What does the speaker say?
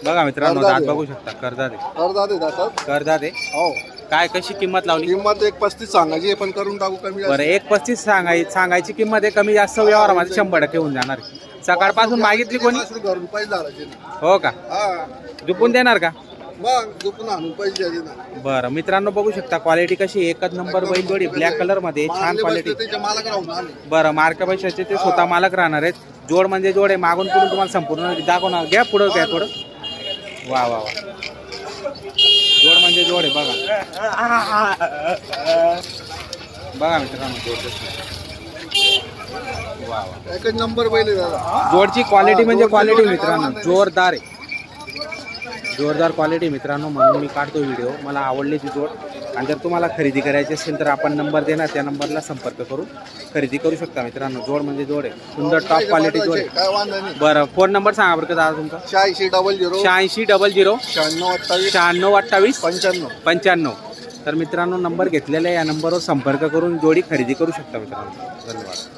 बघा मित्रांनो दात बघू शकता. करदाते करदाते. हो. काय कशी किंमत लावली? किंमत 1.35 सांगायची आहे, पण करून टाकू कमी जास्त. बरं 1.35 सांगायची किंमत आहे. कमी जास्त व्यवहारामध्ये 100% होऊन जाणार. सकाळपासून मागितली कोणी? घरून पैसे झाले ना. हो का? हा झुपून देणार का? मग दुपून आणून पैसे द्यायचे ना. बरं मित्रांनो बघू शकता क्वालिटी कशी आहे. एकच नंबर बैल जोडी ब्लॅक कलर मध्ये छान मारले क्वालिटी. बसले त्याच्या मालक राहून आले. बरं मार्का पैशाचे ते स्वतः मालक राहणार आहेत. जोड म्हणजे जोड आहे. मागून पुढून तुम्हाला संपूर्ण दाखवणार. घ्या पुढं घ्या थोडं. वा वा वा. जोड म्हणजे जोड आहे बघा. बघा मित्रांनो जोड वा वा. एकच नंबर पहिले दादा. जोडची क्वालिटी म्हणजे क्वालिटी मित्रांनो जोरदार आहे. जोरदार क्वालिटी मित्रांनो. म्हणून मी काढतो व्हिडिओ. मला आवडली ती जोड. आणि जर तुम्हाला खरेदी करायची असेल तर आपण नंबर देणार, त्या नंबरला संपर्क करून खरेदी करू शकता मित्रांनो. जोड म्हणजे जोड आहे. सुंदर टॉप क्वालिटी जोड आहे. काय वांधा नाही. बरं फोन नंबर सांगा बरं का दादा तुमचा? 8600 8600 9628 9628 95. 95. तर मित्रांनो नंबर घेतलेला आहे. या नंबरवर संपर्क करून जोडी खरेदी करू शकता मित्रांनो. धन्यवाद.